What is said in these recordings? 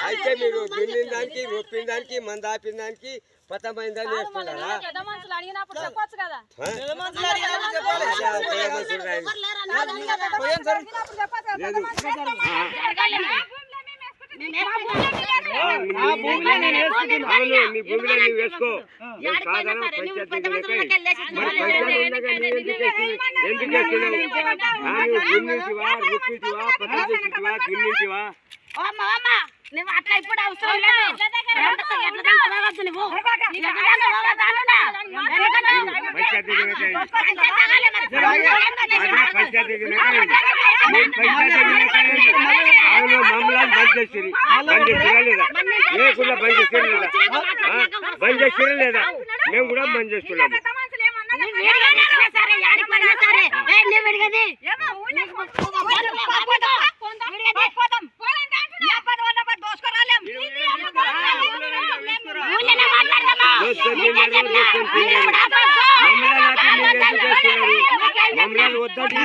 అయితే మీరు దున్నిన దానికి రొప్పిన దానికి మంద ఆపిన దానికి పతమైన దాన్ని వేసుకున్నారా? నీ భూమిలో నీవు వేసుకో. ఎందుకు వేస్తున్నావు? దున్నింటివా, రొప్పింటివా, పతం చేసివా, దున్నింటివా? నువ్వు అట్లా ఇప్పుడు అవసరం లేదు. బంద్ చేసిరా లేదా? మేము కూడా బంద్ చేస్తున్నాము. మమ్మల్ని వద్దంటే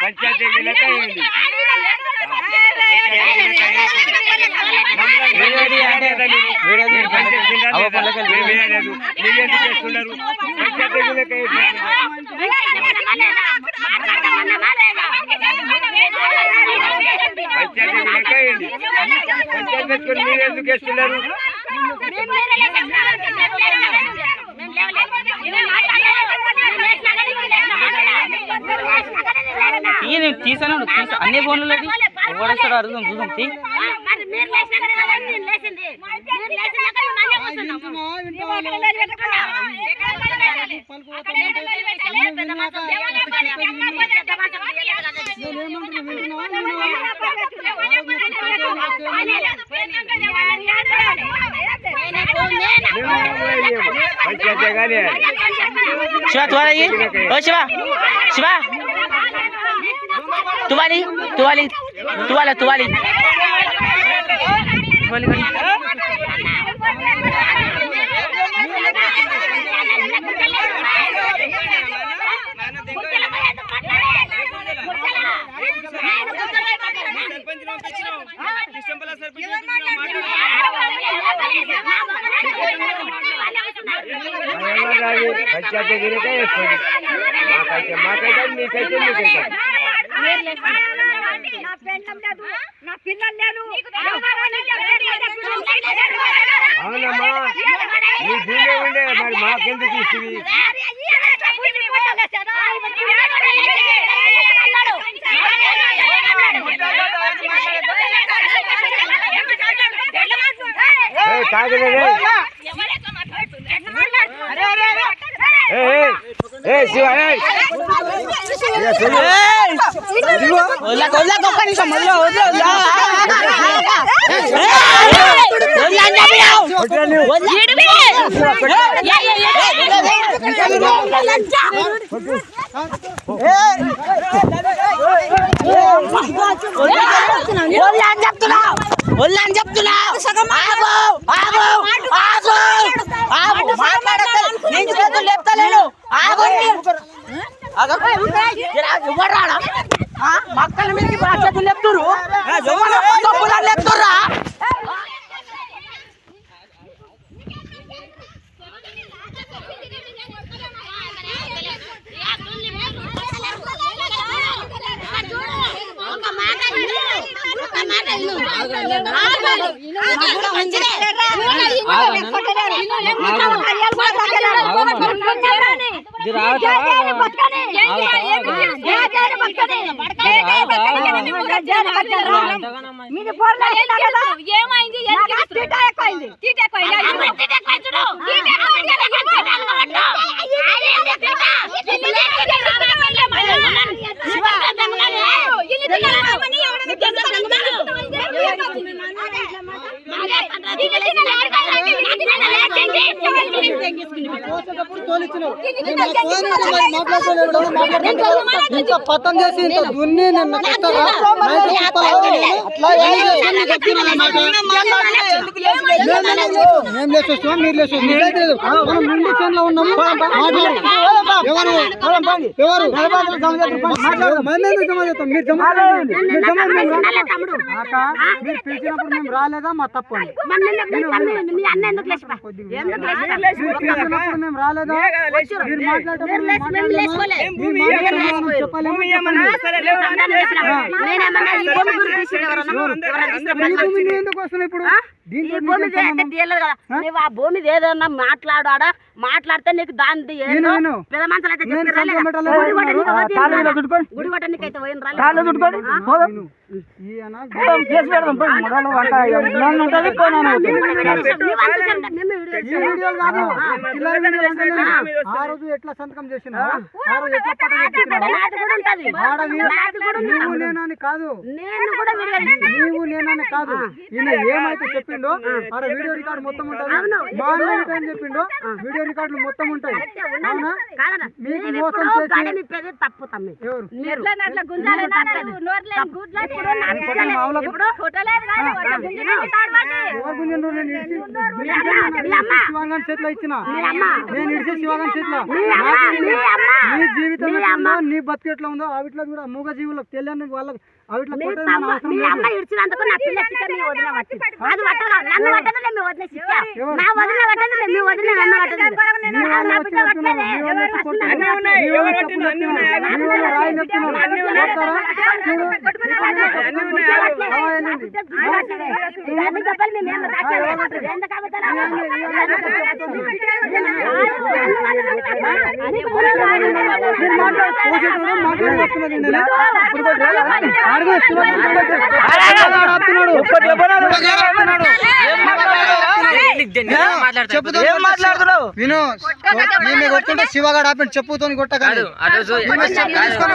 పంచాయతీ మీరు ఎందుకు వేస్తున్నారు? తీసాను అన్ని ఫోన్లు ఎవడేస్తాడు అర్థం చూద్దాం. शिवा तुम्हारा ये ओ शिवा शिवा तुम्हारी तुम्हारी तुम्हारा तुम्हारी పంచాయతీ గిరికే వేసుకోండి. మాకైతే మీకైతే అవునమ్మా, నీ భూమి ఉండే మరి మాకెందుకు ఇస్తుంది? కాదులే శివ మక్కల మీదకి బాధ్యత లేపుతురు లేపుతురా ఏమైంది పోసేటప్పుడు తోలిచ్చినావు. నేను నా ఫోన్ ఉంటే మరి మాట్లాడుకోలేడు, మాట్లాడుతున్నాను. ఇంత పతం చేసి ఇంత దున్ని నన్ను కట్టరా? నైట్ తిప్పాలా నేను? అట్లా ఏం చేస్తాను నీకు చెప్తున్నా మాట. మేము లేచేస్తాం, మీరు లేచేస్తాం. నిజాయితీ లేదు. మనం ముందు చేనులో ఉన్నాము. మాట్లాడు. ఎవరు ఎవరు మీరు జమ చేయండి. మీరు జమ మీరు పిలిచినప్పుడు మేము రాలేదా మా తప్పు అండి. మేము రాలేదా మీరు ఎందుకు వస్తున్నాయి ఇప్పుడు? నువ్వు ఆ భూమి ఏదన్నా మాట్లాడా మాట్లాడితే నీకు దాని పెద్ద మనుషులు అయితే గుడి కొట్టనికైతే ఆ రోజు ఎట్లా సంతకం చేసినా నేనని కాదు, నీవు నేనని కాదు. ఈయన ఏమైతే చెప్పిండో ఆడ వీడియో రికార్డు మొత్తం ఉంటుంది. మా అన్న అని చెప్పిండో వీడియో రికార్డులు మొత్తం ఉంటాయి. అవునా? మీకు మోసం చేసి తప్పు తమ్మి ఎవరు చేతిలో ఇచ్చిన నేను ఇడిచే శివగాని చేతిలో నీ జీవితం నీ బతికి ఎట్లా ఉందో అవిట్లో కూడా మూగ జీవులకు తెలియని వాళ్ళకి అవిట్లో ఇడిచినందుకు నా పిల్ల విను. నేను కొట్టుకుంటే శివగాడు ఆపి చెప్పుతో కొట్టగాడు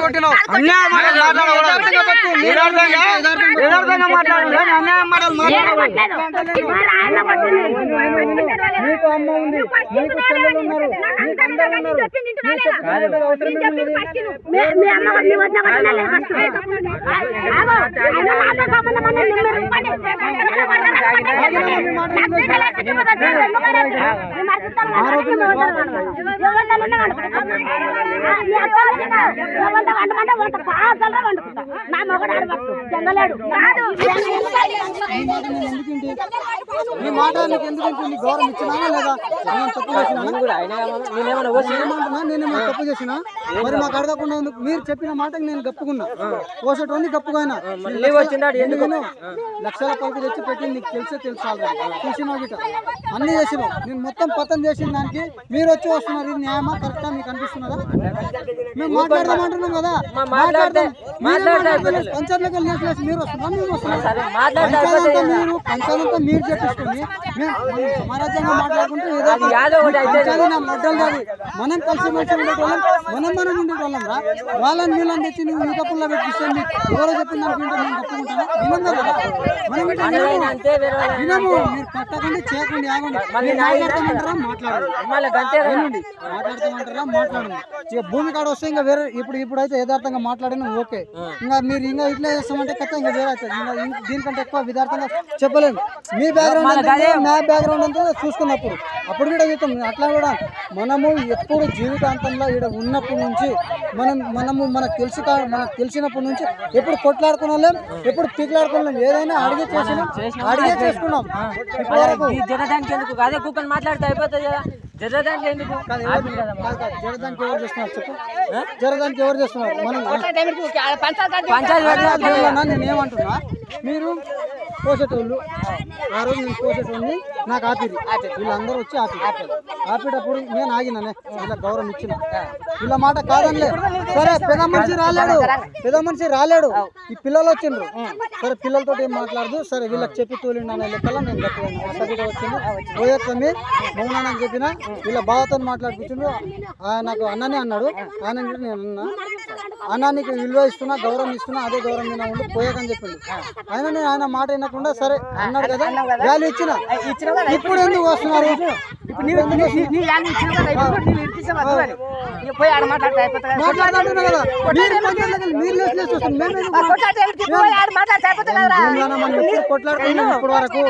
కొట్టినావు. నీకు అమ్మ ఉంది, నీకు చెల్లెలు ఉన్నారు, నీకు అందరూ ఉన్నారు. నీ మాట నీకు ఎందుకంటే నీ గౌరవం ఇచ్చినా లేదా? నేను తప్పు చేసినా? నేనేమన్నా తప్పు చేసినా? మరి మాకు అడగకుండా ఎందుకు? మీరు చెప్పిన మాటకి నేను గప్పుకున్నా, పోసేటోని గప్పుకోయినా. లక్షల పలుకు తెచ్చి పెట్టి నీకు తెలిసే తెలుసు చూసినా గిట అన్ని చేసినావు. నేను మొత్తం పతం చేసిన దానికి మీరు వచ్చి వస్తున్నారు. ఇది న్యాయమా కరెక్టా మీకు అనిపిస్తున్నదా? మేము మాట్లాడదామంటున్నాం కదా, పంచాయతీలోకి వెళ్ళి మీరు వస్తున్నారు. మేము వస్తున్నాం. పంచాయతీతో మీరు చెప్పించుకొని మేము సమారాజ్యంగా మాట్లాడుకుంటే లడ్డలు కాదు. మనం కలిసి మంచి ఉండేటోళ్ళం, మనం ఉండేటోళ్ళం రా. వాళ్ళని వీళ్ళని తెచ్చి నువ్వు ఈ కప్పుల్లో పెట్టిస్తే ఎవరో చెప్పిన దానికంటే మేము తప్పుకుంటాము. వినం కదా మనం వినము. మీరు కట్టకండి చేయకండి ఆగండి. మాట్లాడతామంటారా మాట్లాడండి, మాట్లాడతామంటారా మాట్లాడండి. ఇక భూమి కాడ వస్తే ఇంకా వేరే ఇప్పుడైతే యథార్థంగా మాట్లాడినా ఓకే. ఇంకా మీరు ఇంకా ఇట్లా చేస్తామంటే కథ ఇంకా వేరే అవుతుంది. ఇంకా దీనికంటే ఎక్కువ విధార్థంగా చెప్పలేము. మీ బ్యాక్గ్రౌండ్ నా బ్యాక్గ్రౌండ్ అంతా చూసుకున్నప్పుడు అప్పుడు కూడా చెప్తాం. అట్లా కూడా మనము ఎప్పుడు జీవితాంతంలో ఇక్కడ ఉన్నప్పటి నుంచి మనము మనకు తెలిసినప్పటి నుంచి ఎప్పుడు కొట్లాడుకున్న వాళ్ళం, ఎప్పుడు పీకులాడుకున్నాం. ఏదైనా అడిగే చేసుకున్నాం. జరదానికి ఎందుకు అదే కూకొని మాట్లాడితే అయిపోతుంది కదా. జరదానికి ఎందుకు జరదానికి ఎవరు చేస్తున్నారు చెప్పు? జరదానికి ఎవరు చేస్తున్నారు? మనం నేనేమంటున్నా, మీరు పోసేటోళ్ళు ఆ రోజు నేను పోసేటోళ్ళని నాకు ఆపిరి. వీళ్ళందరూ వచ్చి ఆపేటప్పుడు నేను ఆగినానే, ఇలా గౌరవం ఇచ్చిన. వీళ్ళ మాట కాదనిలే. సరే పెద్ద మనిషి రాలేడు, ఈ పిల్లలు వచ్చిండ్రు. సరే పిల్లలతో ఏం మాట్లాడదు. సరే వీళ్ళకి చెప్పి తోలిండు అనే లెక్కలో నేను చెప్పాను. అసలు వచ్చింది పోయొచ్చని మౌనానికి చెప్పిన. వీళ్ళ బావతో మాట్లాడుకుంటుండ్రు. నాకు అన్ననే అన్నాడు. ఆయన నేను అన్నా నీకు విలువ ఇస్తున్నా, గౌరవం ఇస్తున్నా, అదే గౌరవం మీద ఉండి పోయాకని చెప్పిండు. ఆయన మాట వినకుండా సరే అన్నాడు కదా, వాల్యూ ఇచ్చిన ఇప్పుడు ఎందుకు వస్తున్నారు? పోయి ఆడ మాట్లాడితే అయిపోతుంది కదా. మాట్లాడుతున్నా కదా మీరు కొంచెం మీరు లేచి వస్తుంది మేము ఎందుకు పోయి ఆడ మాట్లాడితే అయిపోతుంది కదరా. మనం ఎప్పుడు కొట్లాడుతున్నాం ఇప్పుడు వరకు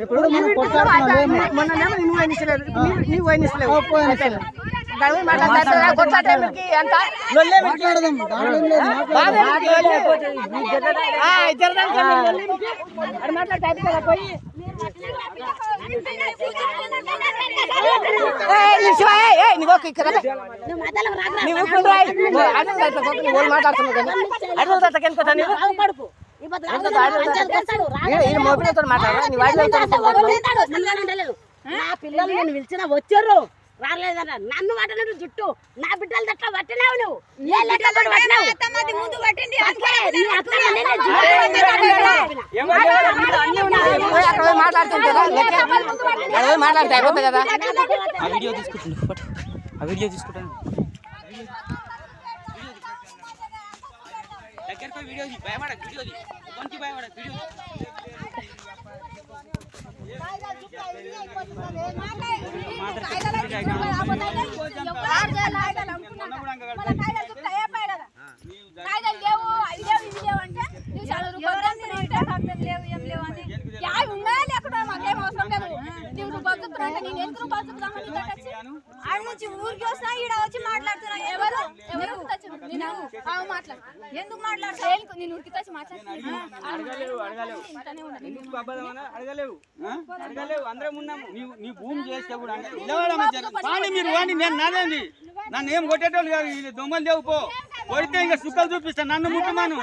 ఎప్పుడు మనం కొట్లాడుతున్నాం మొన్న నువ్వు వయనిస్తలేదు, నువ్వు వయనిస్తలేవు. పోయిన మాట్లాడదాం దాంట్లో ఏం లేదు మాట్లాడితే అయిపోతుంది కదా. పోయి నా పిల్లలు నేను పిలిచిన వచ్చారు రాలేదన్న. నన్ను పట్టినట్టు జుట్టు నా బిడ్డలు దట్లా పట్టినావు నువ్వు. ఏ లెక్క పట్టినావు మాట్లాడితే అయిపోతుంది కదా. ఆ వీడియో తీసుకుంటాను, ఆ వీడియో తీసుకుంటాను. ఊరికి వస్తా ఈడ వచ్చి మాట్లాడుతున్నా. ఎవరు ఎందుకు మాట్లాడతావు? నేను ఊరికి వచ్చి అడగలేవు అందరం ఉన్నాము. నీ భూమి చేస్తే కూడా మీరు వాడిని నేను నాదేంది నన్ను ఏం కొట్టేటోళ్ళు కాదు. వీళ్ళు దొంగలు లేవు పో కొడితే ఇంకా సుక్కలు చూపిస్తా. నన్ను ముట్టుమాను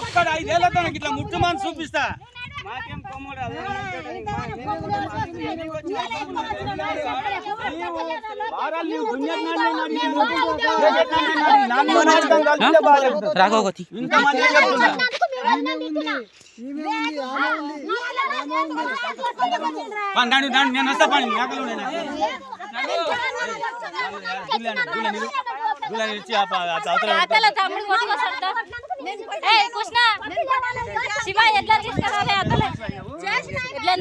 ఒక్కడ 5 ఏళ్ళతో ఇట్లా ముట్టుమాను చూపిస్తా. మాకేం కొమ్ముడు రాఘవతి నేను వస్తా పని మేకలు శివ ఎట్లా తీసుకురాలే అతలే ఎట్లా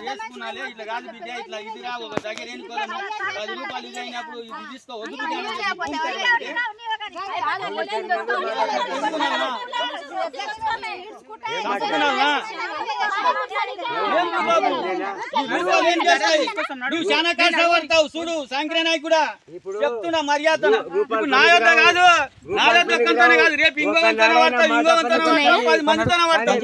చేసుకున్నాలే. ఇట్లా కాదు బిడ్డ, ఇట్లా ఇది రా ఒక దగ్గర ఎన్నుకోవాలి. 10 రూపాయలు ఇది అయినప్పుడు ఇది తీసుకో వద్దు నువ్వు చాలా కష్టపడతావు చూడు సంక్రాంతి నాయకుడా చెప్తున్నా మర్యాద. ఇప్పుడు నా యొద్ద కాదు, నా యొద్ద కంతనే కాదు, రేపు ఇంకో కంతనే పడతావు, ఇంకో కంతనే 10 మందితోనే పడతావు.